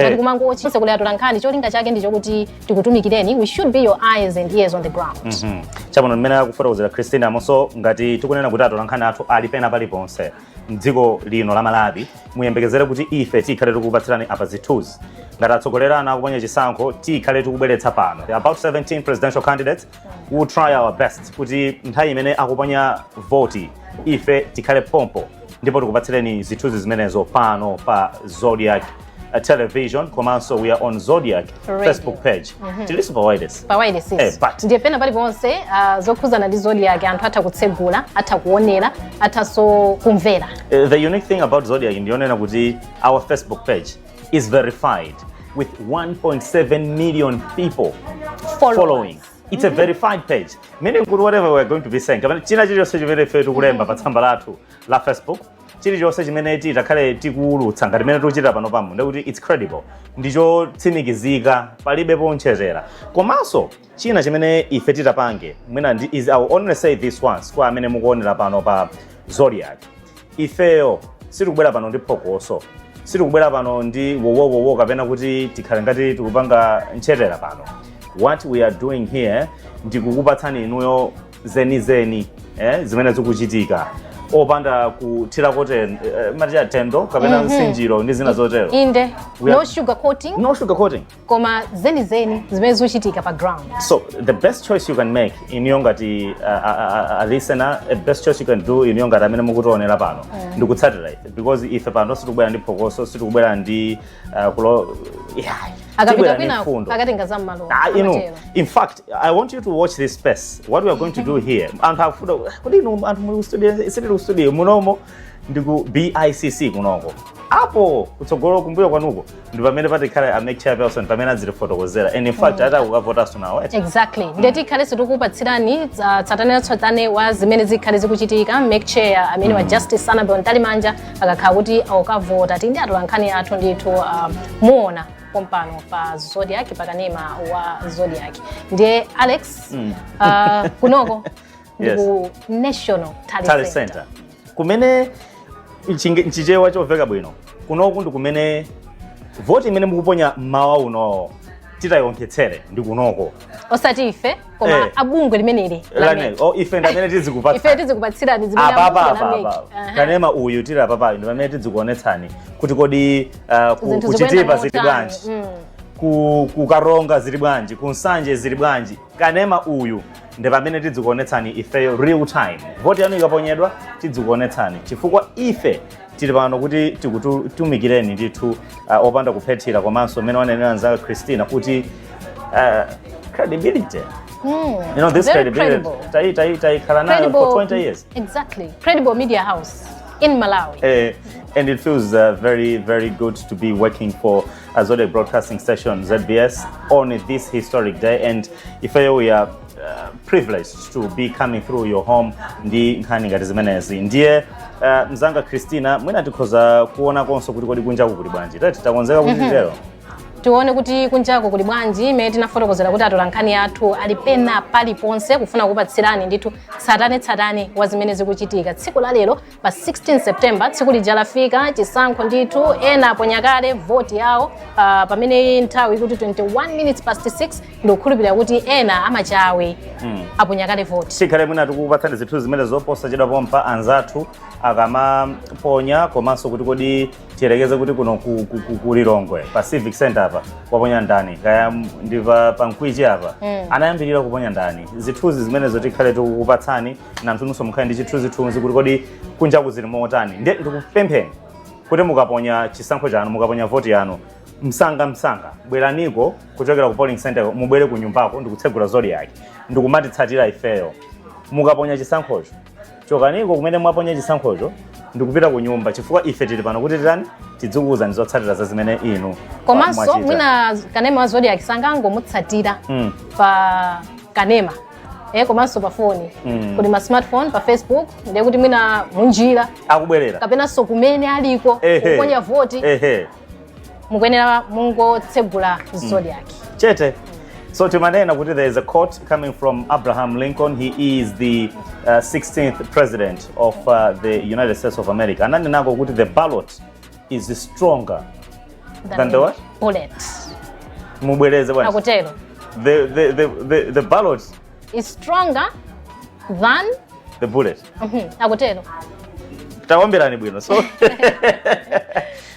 ngati kumango chise kule atolankhani cholinga chake ndi chokuti tikutumikireni. We should be your eyes and ears on the ground. Chabono mmene akufotokozera Christina amonso ngati tikunena kuti atolankhani athu ali pena paliponse mdziko lino la Malawi muyembekezere kuti ife tikhale tikupatsirani apa zithunzi ngati atsogolerana akuponya chisankho tikhale tikubweretsa pano. About 17 presidential candidates will try our best kuti nthawi imene akuponya voti ife tikhale pompo ndipo tikupatsireni zithunzi zimenezo pano pa Zodiac television komanso we are on Zodiac Facebook page. Tiliso pa wireless. Pa wireless. Ndiye pena paliponse zokhuzana ndi Zodiac anthu atha kutsegula, atha kuonera, atha so kumvera. The unique thing about Zodiac ndionena kuti our Facebook page is verified with 1.7 million people following. It's a verified page. Meaning whatever we're going to be saying. China chilichonse chimene ife tikulemba pa tsamba lathu la Facebook. Chilichonse chimene titakhale tikuwulutsa ngati mene tikuchita pano pamo ndikuti it's credible. Ndicho tsimikizika palibe ponchezera. Komanso china chimene ife titapange mwina I will only say this once kwa amene mukuonera pano pa Zodiac. Ifeyo sitikubwera pano ndi phokoso. Sitikubwera pano ndi wowowowo kapena kuti tikhale ngati tikupanga nchetera pano. What we are doing here ndikukupatsani inuyo zeni zimene zikuchitika opanda kuthira kote matija tendo kapena msinjiro ndi zina zotero. Inde no sugar coating. No sugar coating. Koma zeni zimene zikuchitika pa ground. So the best choice you can make in ngati a listener, the best choice you can do in ngati amene mukutionera pano ndikutsatira ife because ife pano sitikubwera ndi phokoso sitikubwera ndi in fact, I want you to watch this space. What we are going to do here, studio munomo ndiku BICC kunoko. Apo kutsogolo kumbuyo kwanuko ndi pamene patikhala a make chairperson pamene azilifotokozera and in fact ata kukavota sunawo. Exactly. Ndeti khale situkupatsirani tsatane wa zimene zikhale zikuchitika make chair amene wa Justice Sanabel Ntalimanja akakhala kuti akavota tindi atolankhani athu ndithu muona pompano pa Zodiac pakanema wa Zodiac. Ndiye Alex kunoko ndiku National Talent Center. Kumene nchichewa choveka bwino. Kunoku ndi kumene voti imene mukuponya mawa uno titayonketsere ndi kunoko. Osati ife koma abungwe limeneli lamene. Ife ndamene tizikupatsira. Ife tizikupatsirani zimene abungwe kanema uyu tira papa ndi pamene tizikuonetsani kuti kodi kuchitipa zili bwanji. Kukaronga zili bwanji, kunsanje zili bwanji. Kanema uyu ndi pamene tizikuonetsani ifeyo real time. Voti yanu ikaponyedwa tizikuonetsani. Chifukwa ife tili pano kuti tikutumikireni ndithu opanda kuphethira komanso mmene wanenera nzaka Christina kuti credibility. This credibility. Tai nayo for 20 years. Exactly. Credible media house in Malawi. And it feels very, very good to be working for Zodiac Broadcasting Station ZBS on this historic day. And if we are privileged to be coming through your home ndi nkhani ngati zimenezi ndiye mzanga Christina mwina tikhoza kuona konso kuti kodi kunjaku kuli bwanji takonzeka kuti lero tione kuti kunjako kuli bwanji imene tinafotokozera kuti atolankhani athu ali pena paliponse kufuna kupatsirani ndithu tsatane wa zimene zikuchitika tsiku la lero pa 16 September tsiku lija lafika chisankho ndithu ena aponyakale voti yawo pamene nthawi kuti 21 minutes past 6 ndikukhulupirira kuti ena amachawe aponyakale voti. Tikhale mwina tikupatsani zinthu zimene zoposa chedwa pompa anzathu akamaponya komanso kuti kodi tiyerekeze kuti kuno kulilongwe pa Civic Center apa waponya ndani kaya ndiva pa Nkwichi apa anayambirira kuponya ndani zithuzi zimene zotikhale tikukupatsani na mtunso mukhale ndi chithunzi kuti kodi kunjaku zili motani ndikupempheni kuti mukaponya chisankho chanu mukaponya voti yanu msanga bweraniko kuchokera ku polling center mubwere ku nyumbako ndikutsegula Zodiac ndikumatitsatira ifeyo mukaponya chisankhocho chokaniko kumene mwaponya chisankhocho ndikupita ku nyumba chifukwa ife tili pano kuti tidzikuuza ndizotsatira za zimene inu komanso mwina kanema wa Zodiac sangangomutsatira pa kanema komanso pa phone kuti ma smartphone pa Facebook ndiye kuti mwina munjira akubwerera kapena so kumene aliko kuponya voti mukwenera mungotsegula Zodiac chete. So timanena kuti there is a quote coming from Abraham Lincoln. He is the 16th president of the United States of America. Ananenako kuti the ballot is stronger than the what? bullet. Mubweleze bwana. Akutero. The ballot is stronger than the bullet. Akutero. Tawambirani bwino. So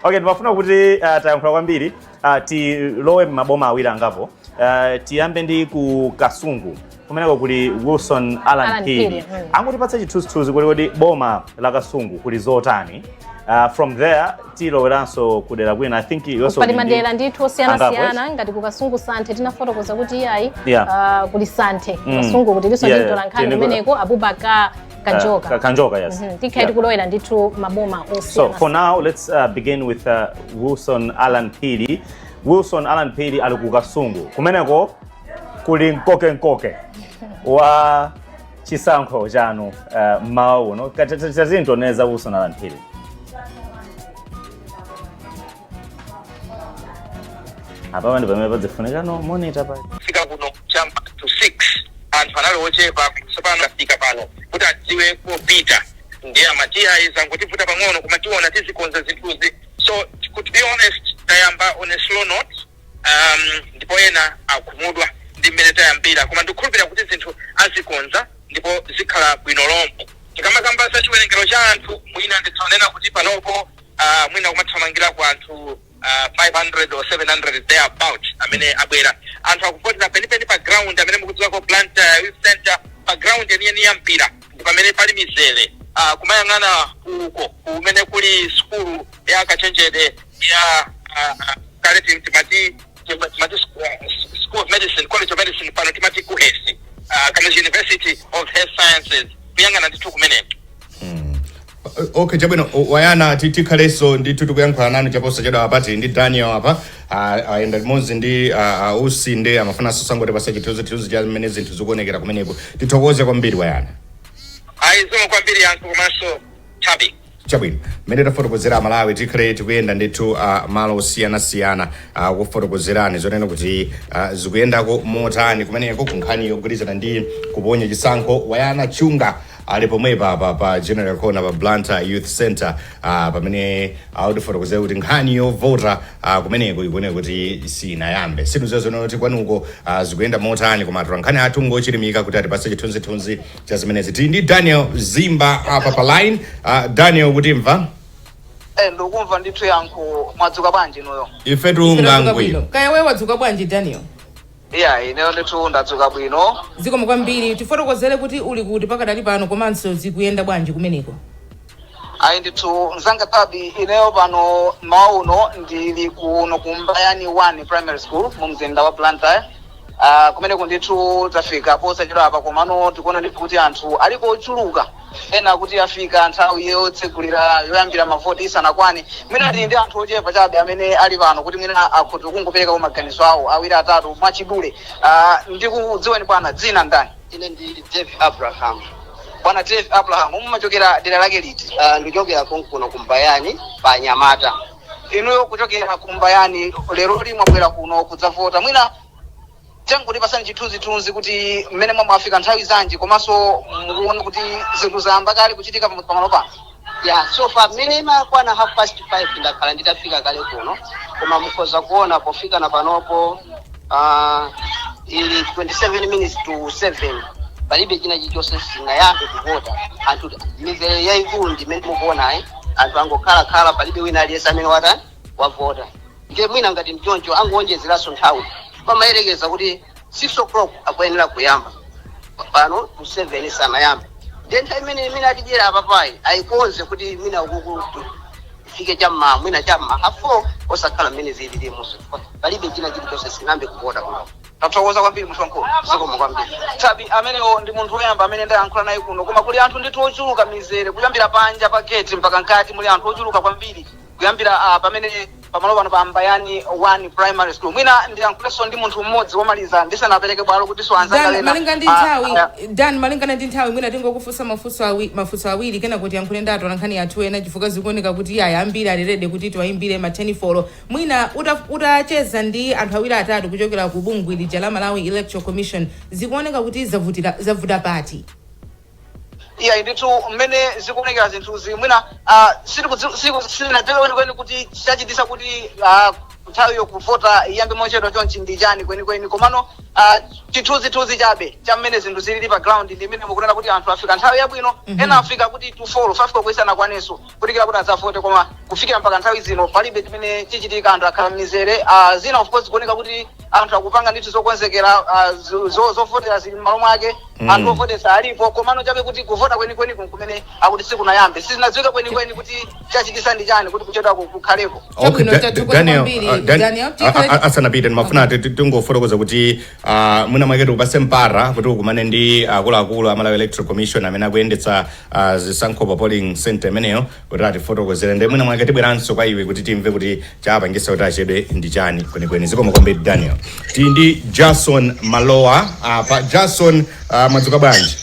okay, ndibafuna kuti tayankhula kwambiri tilowe maboma awiri angapo. Tiyambe ndi ku Kasungu kumeneko kuli Wilson Alan Phiri. Angotipatsa chithunzithunzi kuti boma la Kasungu kuli zotani. From there tiloweranso kudera kwina. I think also pali madera ndithu osiyana ngati ku Kasungu Sante tinafotokoza kuti iyayi kuli Sante Kasungu kuti liso ndito lankhani kumeneko Abubakar Kanjoka, yes. Tikhaiti kulowera ndithu maboma osiyana. So for now let's begin with Wilson Alan Phiri. Wilson Alan Phiri ali ku Kasungu kumeneko kuli nkoke wa chisankho chanu mawu no tazintoneza Wilson Alan Phiri. Apa vanhu vamwe vadzifunika no monitor pa fika kuno chamba to 6 anthu analochepa kusapana fika pano kuti adziwe kupita ndiye amatiya izangotivuta pang'ono kumationa tizikonza zinthuzi. So to be honest tayamba on a slow note ndipo ena akumudwa ndi mmene tayambira koma ndikukhulupirira kuti zinthu azikonza ndipo zikhala bwino lomwe. Tikamakamba za chiwerengero cha anthu mwina nditsanena kuti panopo mwina kumathamangira kwa anthu 500 or 700 thereabout amene abwera anthu akuvotera penipeni pa ground amene mukudziwa ko plant youth center pa ground yeniyeni ya mpira pamene pali mizere kumayang'ana uko kumene kuli skulu ya Kachenjede ya kale timati school of medicine, college of medicine pano timati kuhesi kana University of Health Sciences kuyang'ana ndithu kumeneko. Okay, chabwino wayana tikhaleso ndithu tikuyankhula nanu chaposa chedwa apati ndi Daniel apa ayenda limodzi ndi usi ndi amafunanso sangoti pasa chithunzi cha mmene zinthu zikuonekera kumeneko. Tithokoze kwambiri wayana. Zomwe kwambiri anthu komanso chabi. Chabwino mmene tafotokozera Malawi tikhale tikuyenda ndithu malo osiyana kufotokozerani zonena kuti zikuyendako motani kumeneko kunkhani yogwirizana ndi kuponya chisankho. Wayana Chunga ali pomwepa pa General Corner pa Blantyre Youth Center pamene autifotokozera kuti nkhani yovota kumeneko ikuoneka kuti sinayambe. Sinthu zonena kuti kwanuko zikuyenda motani koma nkhani athu ngochilimika kuti atipase chithunzithunzi cha zimenezi. Tili ndi Daniel Zimba apa pa line. Daniel kuti mva? Ndokumva ndithu yankho mwadzuka bwanji noyo? Ifetu ngangwe. Kaya wewe wadzuka bwanji Daniel? Ineyo ndithu ndadzuka bwino. Zikomo kwambiri tifotokozere kuti uli kuti pakadali pano komanso zikuyenda bwanji kumeneko. Ndithu mzanga tabi ineyo pano mauno ndili kuno kumbayani 1 primary school mu mzinda wa Blantyre. Kumeneko ndithu tafika posachedwa apa komano tikuona ndithu kuti anthu aliko ochuluka ena kuti afika nthawi yotsegulira yoyambira mavoti isanakwane. Mwina ndi anthu ochepa chabe amene ali pano kuti mwina akhuti kungopereka maganizo awo awiri atatu mwachidule. Ndikudziweni bwana dzina ndani? Ine ndi Dave Abraham. Bwana Dave Abraham mumachokera dera lake liti? Ndichokera kuno kumbayani pa Nyamata. Inuyo kuchokera kumbayani lero limwabwera kuno kudzavota. Mwina changu ndipasani chithunzithunzi kuti mmene mwafika nthawi zanji komanso mukuona kuti zinthu zayamba kale kuchitika pamalo pano. So far minima kwana 5:30 ndakhala nditafika kale kuno koma mukhoza kuona pofika na panopo ili 27 minutes to 7 palibe china chilichonse sinayambe kuvota. Anthu mizere yaikulu ndimene mukuona anthu angokhala palibe wina aliyense amene wavota. Ndiye mwina ngati mchoncho angonjezeranso nthawi pamayerekeza kuti 6 o'clock akuyenera kuyamba pano ku 7 sanayambe. Then imene atijera apapai ayikonze kuti mina ukuku ifike chamma mwina chamma hafo osakhala mmene zilili muso palibe china chilichonse sinambe kuvota kuno. Tathokoza kwambiri munthu wankulu. Zikomo kwambiri. Tabi amenewo ndi munthu woyamba amene ndayankhula naye kuno koma kuli anthu ndithu ochuluka mizere kuyambira panja pa gate mpaka nkati muli anthu ochuluka kwambiri kuyambira pamene pamalo pano pa Mbayani 1 primary school. Mwina ndiyankhulenso ndi munthu mmodzi womaliza ndisanapereke bwalo kuti siwanzanga lena. Malingana ndi nthawi mwina tingokufunsa mafunso awiri kena kuti yankhule ndi atola nkhani yathu ena chifukwa zikuoneka kuti ayambire alirede kuti tiwayimbire ma 10 mwina utacheza ndi anthu awiri atatu kuchokera ku bungwe lija la Malawi Electoral Commission zikuoneka kuti zavuta pati. Ndithu mmene zikuonekera zinthuzi mwina sinadziwa kwenikweni kuti chachitisa kuti nthawi yokuvota iyambe mochedwa chonchi ndi chani kwenikweni komano chithunzithunzi chabe chamene zinthu zilili pa ground ndi imene mukunena kuti anthu afika nthawi yabwino ena afika kuti 2-4 5 kuisana kwaneso kutikira kuti adzavote koma kufikira mpaka nthawi zino palibe chimene chichitika anthu akhala mizere zina of course kuoneka kuti anthu akupanga ndithu zokonzekera zovotera zili m'malo mwake anthu ovotesa alipo komano chabe kuti kuvota kwenikweni kumene akuti sikunayambe sizinadziwika kwenikweni kuti chachitisa ndi chani kuti kuchedwa kukhalepo. Okay, Daniel asanapite mafuna tingofotokoza kuti mwina mwake upase mpara kuti ukumane ndi akuluakulu amalawi electoral commission amene akuyendetsa zisankho pa polling center imeneyo kuti atifotokozere ndi mwina mwake tibweranso kwa iwe kuti timve kuti chapangitsa kuti achedwe ndi chani kwenikweni. Zikomo kwambiri Daniel. Tili ndi Jason Malowa pa Jason mwadzuka bwanji?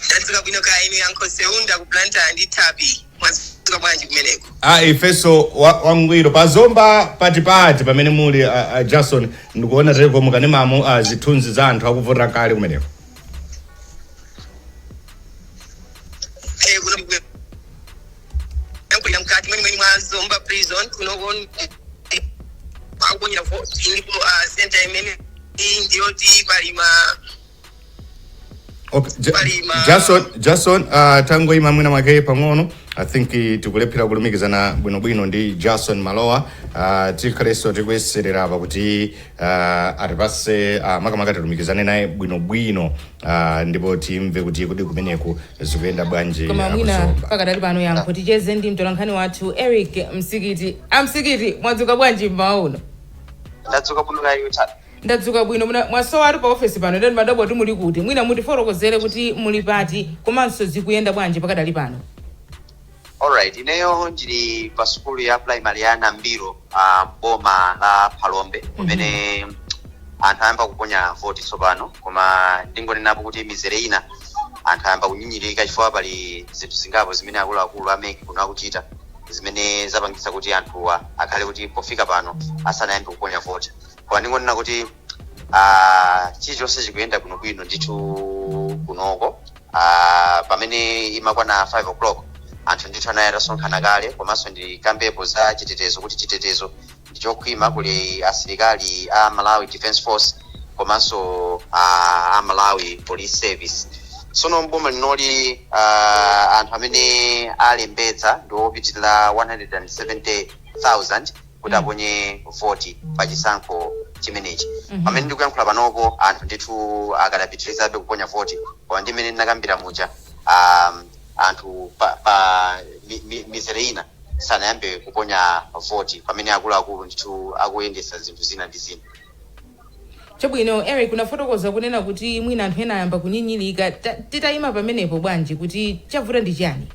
Ndadzuka bwino ka inu yankho seunda ku Blantyre ndi Tabi. Mwadzuka bwanji kumeneko? Ifeso wangwiro pazomba patipati pamene muli Jason ndikuona teko mukanemamu zithunzi za anthu akuvota kale kumeneko. Kuno kuno mkati mweni mwa zomba prison kuno akubonyera vote ndipo center imene ndioti palima. Okay, Jason tango ima mwina mwake pang'ono I think tikulephera kulumikizana bwinobwino ndi Jason Malowa tikaleso tikuyeserera apa kuti atipase makamaka tilumikizane naye bwinobwino ndipo timve kuti kumeneku zikuyenda bwanji. Koma mwina pakadali pano yankho ticheze ndi mtolankhani wathu Eric Msikiti. Amsikiti mwadzuka bwanji mmawa uno? Ndadzuka bwino kayi utatu. Ndadzuka bwino mwasowa ali pa office pano ndi madabo ati muli kuti mwina mutifotokozere kuti muli pati komanso zikuyenda bwanji pakadali pano. Alright, ineyo ndili pa skulu ya primary ya Nambiro boma la Palombe kumene anthu ayamba kuponya voti tsopano koma ndingonenapo kuti mizere ina anthu ayamba kunyinyirika chifukwa pali zinthu zingapo zimene akuluakulu ameki kuno akuchita zimene zapangitsa kuti anthu akhale kuti pofika pano asanayambe kuponya voti. Koma ndingonena kuti chilichonse chikuyenda bwinobwino ndithu kunoko pamene imakwana 5 o'clock anthu ndithu anayasonkhana kale komanso ndi kambepo za chitetezo kuti chitetezo ndichokhwima kuli asilikali a Malawi Defense Force komanso a Malawi Police Service. Sono mboma linoli anthu amene alembetsa ndi opitirira 170,000 kuti aponye voti pa chisankho chimenechi. Pamene ndikuyankhula panopo anthu ndithu akadapitirizabe kuponya voti koma ndimene ndinakambira muja anthu pa mizere ina sanayambe kuponya voti pamene akuluakulu ndithu akuyendesa zinthu zina ndi zina. Chabwino Eric unafotokoza kunena kuti mwina anthu ena ayamba kunyinyirika titayima pamenepo bwanji kuti chavuta ndi chani?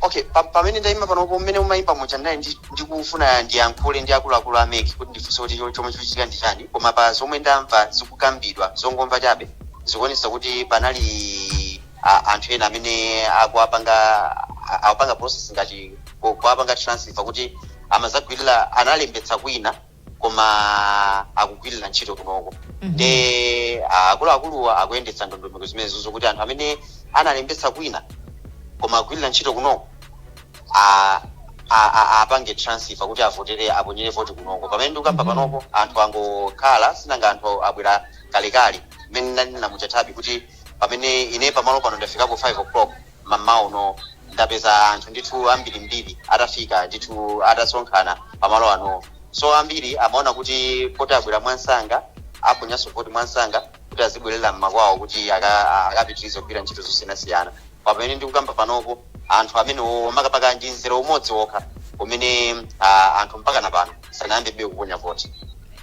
Okay, pamene ndayima panopo mmene umayimba muja ndaye ndikufuna ndiyankhule ndi akuluakulu ameki kuti ndifunse kuti chomwe chikuchitika ndi chani koma pa zomwe ndamva zikukambidwa zongomva chabe zikuonesa kuti panali anthu ena amene akupanga process ngati kuapanga transfer kuti amazagwirira analembetsa kwina koma akugwirira ntchito kunoko. Nde akuluakulu akuyendetsa ndondomeko zimenezo zokuti anthu amene analembetsa kwina koma agwirira ntchito kunoko apange transfer kuti avotere aponyere voti kunoko. Pamene ndikukamba panopo anthu angokhala sinanga anthu abwera kalekale mmene ndinanena muchatabi kuti pamene ine pamalo pano ndafikapo 5 o'clock mmawa uno ndapeza anthu ndithu ambirimbiri atafika ndithu atasonkhana pamalo ano. So ambiri amaona kuti poti abwera mwansanga aponyanso voti mwansanga kuti azibwerera mmakwawo kuti akapitirize kugwira ntchito zosiyanasiyana. Pamene ndikukamba panopo anthu amene makapaka ndi nzera umodzi wokha umene anthu mpaka na pano sanayambe kuponya voti.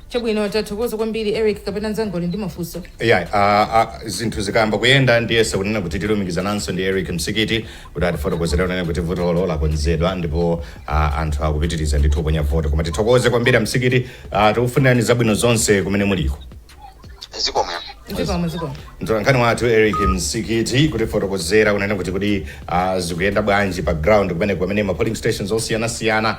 Chabwino tathokoza kwambiri Eric kapena nzangoli ndi mafunso. Zinthu zikayamba kuyenda ndiyesa kunena kuti tilumikizananso ndi Eric Msikiti kuti atifotokozera kunena kuti votolo lakonzedwa ndipo anthu akupitiriza ndithu kuponya voti koma tithokoze kwambiri Msikiti tikufunirani zabwino zonse kumene muliko. Zikomo. mtolankhani wathu Eric Msikiti kuti fotokozera kunena kuti zikuyenda bwanji pa ground kumene ma polling stations osiyana-siyana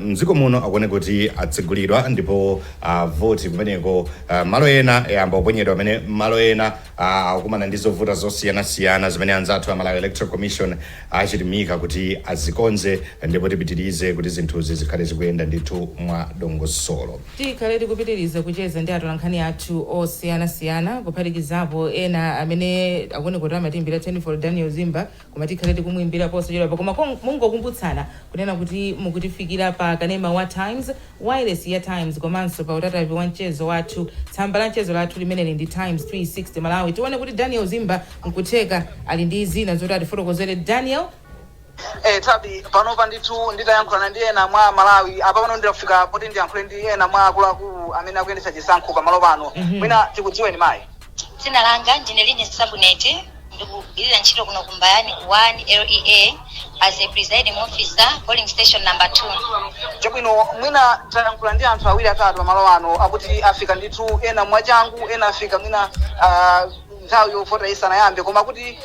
mdziko muno akuone kuti atsegulidwa ndipo voti kumeneko malo ena yamba kuponyedwa amene malo ena akumana ndi zovuta zosiyana-siyana zimene anzathu Malawi Electoral Commission achitimika kuti azikonze ndipo tipitirize kuti zinthuzi zikhale zikuyenda ndithu mwa dongosolo. Tikhale tikupitiriza kucheza ndi atolankhani athu osiyana-siyana kuphatikizapo ena amene akuone kuti amatimbira Chani for Daniel Zimba koma tikhale tikumwimbira posachedwa koma mungokumbutsana kunena kuti mukutifikira pa kanema wa Times wireless ya Times komanso pa utatavi wa mchezo wathu tsamba la mchezo lathu limene ndi Times 360 Malawi. Tione kuti Daniel Zimba nkutheka ali ndi zina zoti atifotokozere. Daniel tabi panopa ndithu nditayankhulana ndi ena mwa Malawi apa pano ndikufika poti ndiyankhule ndi ena mwa akuluakulu amene akuyendetsa chisankho pamalo pano. Mwina tikudziweni mayi. Dzina langa ndine Line Sabuneti ndikugwirira ntchito kuno kumbayani 1 LEA as a presiding officer polling station number 2. Chabwino mwina tayankhula ndi anthu awiri atatu pamalo ano akuti afika ndithu ena mwachangu ena afika mwina nthawi yovota isanayambe koma kuti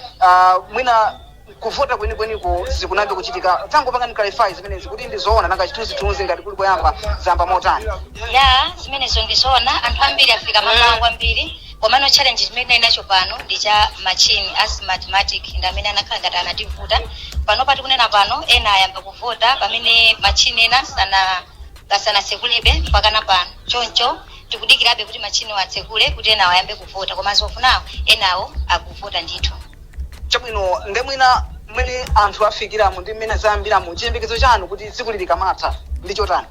mwina kuvota kwenikweniko zikunambe kuchitika tangu pangani clarify zimenezi kuti ndizoona nanga chithunzi ngati kuli koyamba zamba motani. Ya zimenezo ndizoona anthu ambiri afika mamangu ambiri komano challenge imene inacho pano ndi cha machine as mathematic ndamene anakhala ngati anativuta pano pati kunena pano ena ayamba kuvota pamene machine ena sanatsekulebe mpaka na pano choncho tikudikirabe kuti machine watsekule kuti ena ayambe kuvota koma zofunawo enawo akuvota ndithu. Chabwino ndemwina mmene anthu afikiramo ndi mmene zayambiramo chiyembekezo chanu kuti tsiku lili kamatha ndi chotani?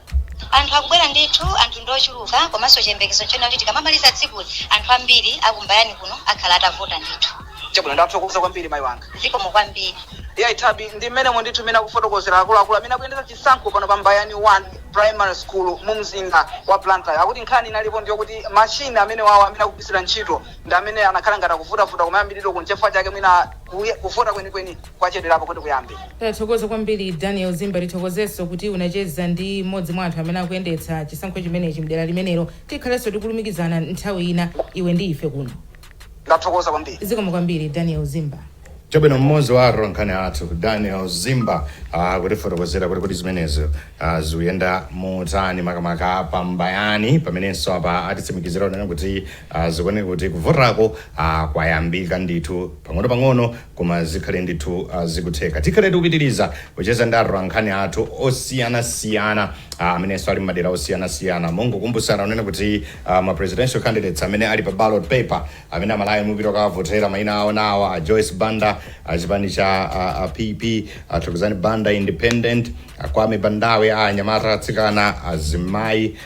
Anthu akubwera ndithu anthu ndochuluka komanso chiyembekezo chona kuti tikamamaliza tsiku anthu ambiri akumbayani kuno akhala atavota ndithu. Chabwino ndathokoza kwambiri mayi wanga. Zikomo kwambiri. Ya itabi ndi mmene ndithu mena kufotokozera akuluakulu amene akuyendetsa chisankho pano pa Mbayani 1 primary school mu mzinda wa Blantyre akuti nkhani inalipo ndiyo kuti machine amene wawo amene akugwirisira ntchito ndi amene anakhala ngati akuvutavuta koma yambiriro kunchifukwa chake mwina kuvota kwenikweni kwachedwerapo kuti kuyambe. Tathokoza kwambiri Daniel Zimba. Tithokozenso kuti unacheza ndi mmodzi mwa anthu amene akuyendetsa chisankho chimenechi mdera limenelo. Tikhalenso tikulumikizana nthawi ina iwe ndi ife kuno. Ndathokoza kwambiri. Zikomo kwambiri Daniel Zimba. Chabwino mmodzi wa atolankhani athu Daniel Zimba kutifotokozera kuti zimenezo zikuyenda motani makamaka pa Mbayani pamenenso apa atitsimikizira unena kuti zikuone kuti kuvotako kwayambika ndithu pang'ono koma zikhale ndithu zikutheka. Tikhale tikupitiriza kucheza ndi atolankhani athu osiyana-siyana amenenso ali madera osiyana-siyana mongokumbutsana unena kuti ma presidential candidates amene ali pa ballot paper amene amalawi mupita kavotera mayina awo nawo a Joyce Banda achipani cha PP Thokozani Banda Independent Kwame Bandawe anyamata atsikana azimayi